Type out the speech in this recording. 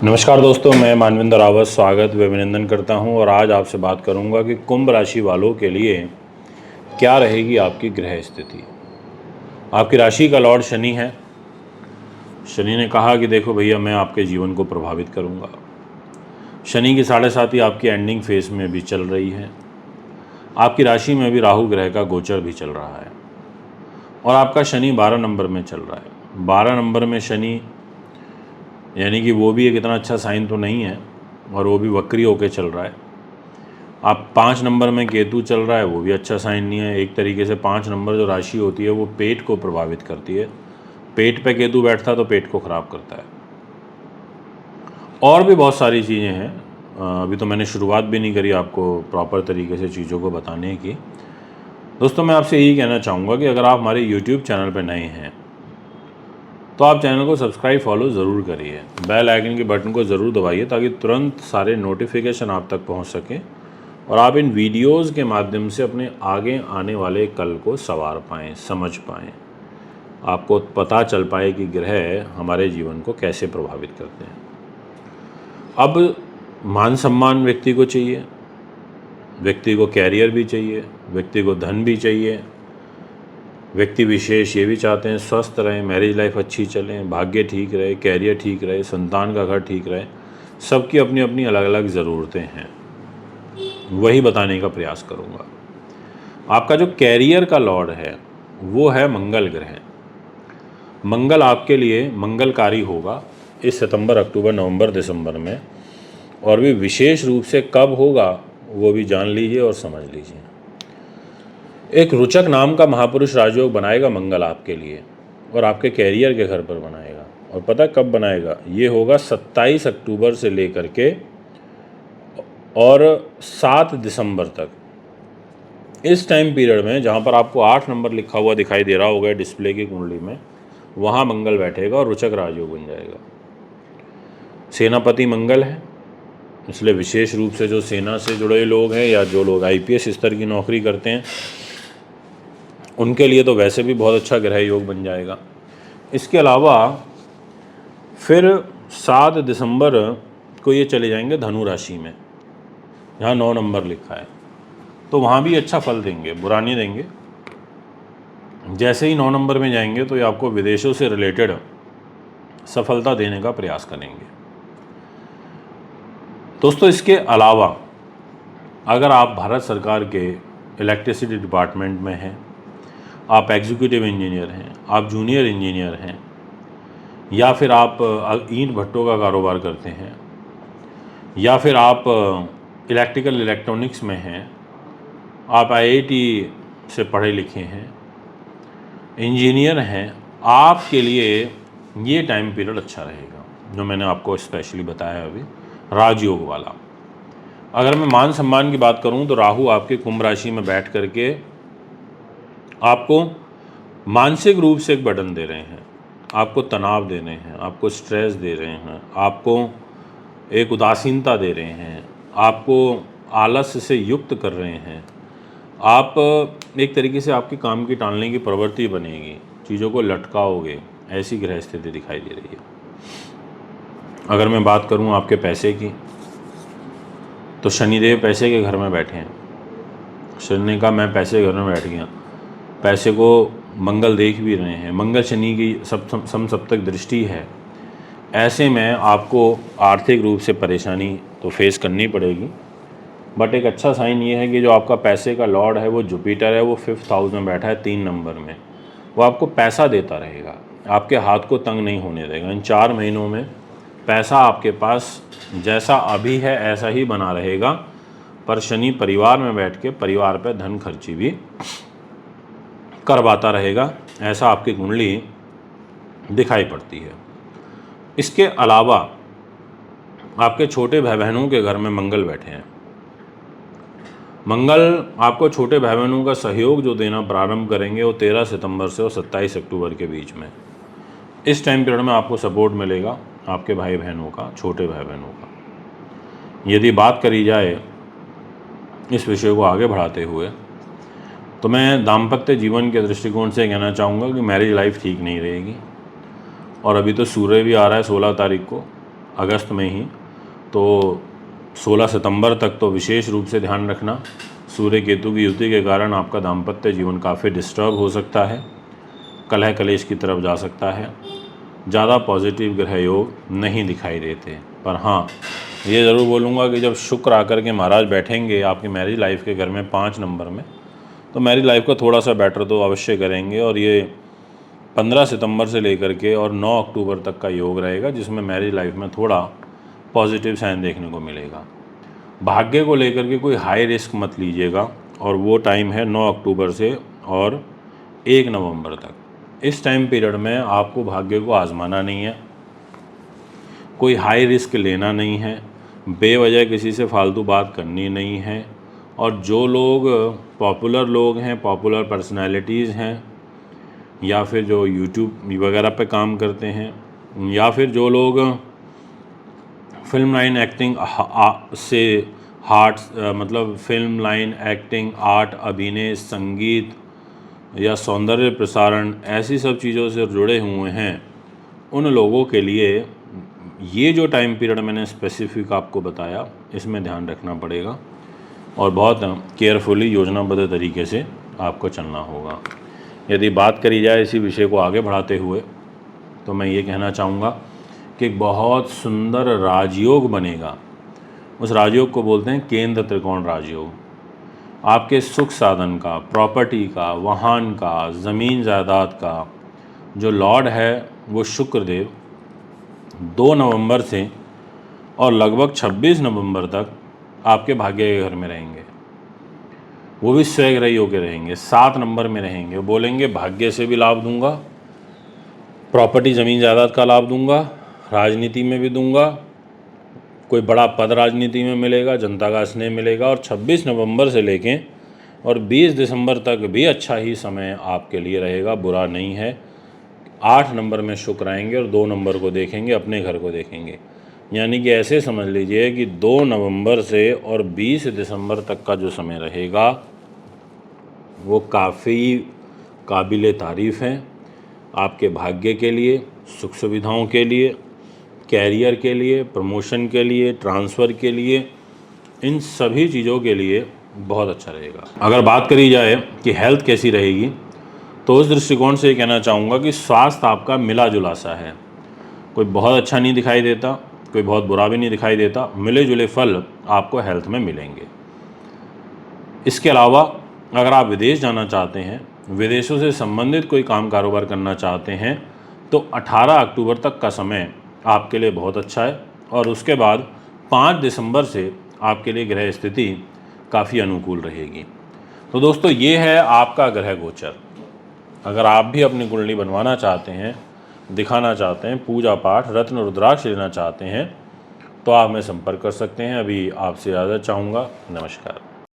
नमस्कार दोस्तों, मैं मानविंदर रावत स्वागत व अभिनंदन करता हूं और आज आपसे बात करूंगा कि कुंभ राशि वालों के लिए क्या रहेगी आपकी ग्रह स्थिति। आपकी राशि का लॉर्ड शनि है। शनि ने कहा कि देखो भैया, मैं आपके जीवन को प्रभावित करूंगा। शनि की 7.5 आपकी एंडिंग फेज में भी चल रही है। आपकी राशि में भी राहु ग्रह का गोचर भी चल रहा है और आपका शनि 12 नंबर में चल रहा है। 12 नंबर में शनि यानी कि वो भी एक इतना अच्छा साइन तो नहीं है और वो भी वक्री होके चल रहा है। आप 5 नंबर में केतु चल रहा है, वो भी अच्छा साइन नहीं है। एक तरीके से 5 नंबर जो राशि होती है वो पेट को प्रभावित करती है। पेट पे केतु बैठता है तो पेट को ख़राब करता है। और भी बहुत सारी चीज़ें हैं। अभी तो मैंने शुरुआत भी नहीं करी आपको प्रॉपर तरीके से चीज़ों को बताने की। दोस्तों, मैं आपसे यही कहना चाहूँगा कि अगर आप हमारे यूट्यूब चैनल पर नए हैं तो आप चैनल को सब्सक्राइब फॉलो ज़रूर करिए। बेल आइकन के बटन को ज़रूर दबाइए ताकि तुरंत सारे नोटिफिकेशन आप तक पहुंच सकें और आप इन वीडियोस के माध्यम से अपने आगे आने वाले कल को संवार पाएँ, समझ पाएँ। आपको पता चल पाए कि ग्रह हमारे जीवन को कैसे प्रभावित करते हैं। अब मान सम्मान व्यक्ति को चाहिए, व्यक्ति को कैरियर भी चाहिए, व्यक्ति को धन भी चाहिए। व्यक्ति विशेष ये भी चाहते हैं स्वस्थ रहें, मैरिज लाइफ अच्छी चले, भाग्य ठीक रहे, कैरियर ठीक रहे, संतान का घर ठीक रहे। सबकी अपनी अपनी अलग अलग ज़रूरतें हैं, वही बताने का प्रयास करूँगा। आपका जो कैरियर का लॉर्ड है वो है मंगल ग्रह। मंगल आपके लिए मंगलकारी होगा इस सितंबर, अक्टूबर, नवंबर, दिसंबर में, और भी विशेष रूप से कब होगा वो भी जान लीजिए और समझ लीजिए। एक रुचक नाम का महापुरुष राजयोग बनाएगा मंगल आपके लिए और आपके कैरियर के घर पर बनाएगा। और पता कब बनाएगा? ये होगा 27 अक्टूबर से लेकर के और 7 दिसंबर तक। इस टाइम पीरियड में जहाँ पर आपको 8 नंबर लिखा हुआ दिखाई दे रहा होगा डिस्प्ले की कुंडली में, वहाँ मंगल बैठेगा और रुचक राजयोग बन जाएगा। सेनापति मंगल है, इसलिए विशेष रूप से जो सेना से जुड़े लोग हैं या जो लोग IPS स्तर की नौकरी करते हैं उनके लिए तो वैसे भी बहुत अच्छा ग्रह योग बन जाएगा। इसके अलावा फिर 7 दिसंबर को ये चले जाएंगे धनु राशि में, जहाँ 9 नंबर लिखा है, तो वहाँ भी अच्छा फल देंगे, बुरा नहीं देंगे। जैसे ही 9 नंबर में जाएंगे तो ये आपको विदेशों से रिलेटेड सफलता देने का प्रयास करेंगे। दोस्तों, इसके अलावा अगर आप भारत सरकार के इलेक्ट्रिसिटी डिपार्टमेंट में हैं, आप एग्जीक्यूटिव इंजीनियर हैं, आप जूनियर इंजीनियर हैं, या फिर आप ईंट भट्टों का कारोबार करते हैं, या फिर आप इलेक्ट्रिकल इलेक्ट्रॉनिक्स में हैं, आप IIT से पढ़े लिखे हैं, इंजीनियर हैं, आपके लिए ये टाइम पीरियड अच्छा रहेगा जो मैंने आपको स्पेशली बताया अभी, राजयोग वाला। अगर मैं मान सम्मान की बात करूं तो राहु आपके कुंभ राशि में बैठ करके आपको मानसिक रूप से एक बर्डन दे रहे हैं, आपको तनाव दे रहे हैं, आपको स्ट्रेस दे रहे हैं, आपको एक उदासीनता दे रहे हैं, आपको आलस्य से युक्त कर रहे हैं। आप एक तरीके से आपकी काम की टालने की प्रवृत्ति बनेगी, चीज़ों को लटकाओगे, ऐसी ग्रह स्थिति दिखाई दे रही है। अगर मैं बात करूं आपके पैसे की तो शनिदेव पैसे के घर में बैठे हैं। शनि ने कहा मैं पैसे के घर में बैठ गया। पैसे को मंगल देख भी रहे हैं, मंगल शनि की समसप्तक दृष्टि है। ऐसे में आपको आर्थिक रूप से परेशानी तो फेस करनी पड़ेगी, बट एक अच्छा साइन ये है कि जो आपका पैसे का लॉर्ड है वो जुपिटर है, वो 5th हाउस में बैठा है 3 नंबर में। वो आपको पैसा देता रहेगा, आपके हाथ को तंग नहीं होने देगा। इन 4 महीनों में पैसा आपके पास जैसा अभी है ऐसा ही बना रहेगा, पर शनि परिवार में बैठ के परिवार पर धन खर्ची भी करवाता रहेगा, ऐसा आपकी कुंडली दिखाई पड़ती है। इसके अलावा आपके छोटे भाई बहनों के घर में मंगल बैठे हैं। मंगल आपको छोटे भाई बहनों का सहयोग जो देना प्रारंभ करेंगे वो 13 सितंबर से और 27 अक्टूबर के बीच में। इस टाइम पीरियड में आपको सपोर्ट मिलेगा आपके भाई बहनों का, छोटे भाई बहनों का। यदि बात करी जाए इस विषय को आगे बढ़ाते हुए तो मैं दाम्पत्य जीवन के दृष्टिकोण से कहना चाहूँगा कि मैरिज लाइफ ठीक नहीं रहेगी। और अभी तो सूर्य भी आ रहा है 16 तारीख को, अगस्त में ही। तो 16 सितंबर तक तो विशेष रूप से ध्यान रखना। सूर्य केतु की युति के कारण आपका दाम्पत्य जीवन काफ़ी डिस्टर्ब हो सकता है, कलह कलेश की तरफ जा सकता है। ज़्यादा पॉजिटिव ग्रह योग नहीं दिखाई देते। पर हाँ, ये ज़रूर बोलूँगा कि जब शुक्र आकर के महाराज बैठेंगे आपकी मैरिज लाइफ के घर में 5 नंबर में, तो मैरिज लाइफ को थोड़ा सा बेटर तो अवश्य करेंगे। और ये 15 सितंबर से लेकर के और 9 अक्टूबर तक का योग रहेगा, जिसमें मैरिज लाइफ में थोड़ा पॉजिटिव साइन देखने को मिलेगा। भाग्य को लेकर के कोई हाई रिस्क मत लीजिएगा, और वो टाइम है 9 अक्टूबर से और 1 नवंबर तक। इस टाइम पीरियड में आपको भाग्य को आजमाना नहीं है, कोई हाई रिस्क लेना नहीं है, बेवजह किसी से फालतू बात करनी नहीं है। और जो लोग पॉपुलर लोग हैं, पॉपुलर पर्सनालिटीज़ हैं, या फिर जो यूट्यूब वगैरह पे काम करते हैं, या फिर जो लोग फिल्म लाइन एक्टिंग से मतलब फिल्म लाइन एक्टिंग, आर्ट, अभिनय, संगीत या सौंदर्य प्रसारण, ऐसी सब चीज़ों से जुड़े हुए हैं, उन लोगों के लिए ये जो टाइम पीरियड मैंने स्पेसिफिक आपको बताया, इसमें ध्यान रखना पड़ेगा और बहुत केयरफुली योजनाबद्ध तरीके से आपको चलना होगा। यदि बात करी जाए इसी विषय को आगे बढ़ाते हुए, तो मैं ये कहना चाहूँगा कि बहुत सुंदर राजयोग बनेगा। उस राजयोग को बोलते हैं केंद्र त्रिकोण राजयोग। आपके सुख साधन का, प्रॉपर्टी का, वाहन का, ज़मीन जायदाद का जो लॉर्ड है वो शुक्रदेव 2 नवंबर से और लगभग 26 नवंबर तक आपके भाग्य के घर में रहेंगे। वो भी स्वग्रही होकर रहेंगे, 7 नंबर में रहेंगे। बोलेंगे भाग्य से भी लाभ दूंगा, प्रॉपर्टी ज़मीन जायदाद का लाभ दूंगा, राजनीति में भी दूंगा, कोई बड़ा पद राजनीति में मिलेगा, जनता का स्नेह मिलेगा। और 26 नवंबर से लेके और 20 दिसंबर तक भी अच्छा ही समय आपके लिए रहेगा, बुरा नहीं है। 8 नंबर में शुक्र आएंगे और 2 नंबर को देखेंगे, अपने घर को देखेंगे। यानी कि ऐसे समझ लीजिए कि 2 नवंबर से और 20 दिसंबर तक का जो समय रहेगा वो काफ़ी काबिल तारीफ़ है आपके भाग्य के लिए, सुख सुविधाओं के लिए, कैरियर के लिए, प्रमोशन के लिए, ट्रांसफ़र के लिए, इन सभी चीज़ों के लिए बहुत अच्छा रहेगा। अगर बात करी जाए कि हेल्थ कैसी रहेगी, तो उस दृष्टिकोण से ये कहना चाहूँगा कि स्वास्थ्य आपका मिला जुला सा है। कोई बहुत अच्छा नहीं दिखाई देता, कोई बहुत बुरा भी नहीं दिखाई देता। मिले जुले फल आपको हेल्थ में मिलेंगे। इसके अलावा अगर आप विदेश जाना चाहते हैं, विदेशों से संबंधित कोई काम कारोबार करना चाहते हैं, तो 18 अक्टूबर तक का समय आपके लिए बहुत अच्छा है। और उसके बाद 5 दिसंबर से आपके लिए ग्रह स्थिति काफ़ी अनुकूल रहेगी। तो दोस्तों, ये है आपका ग्रह गोचर। अगर आप भी अपनी कुंडली बनवाना चाहते हैं, दिखाना चाहते हैं, पूजा पाठ, रत्न रुद्राक्ष लेना चाहते हैं, तो आप हमें संपर्क कर सकते हैं। अभी आपसे इजाज़त चाहूँगा। नमस्कार।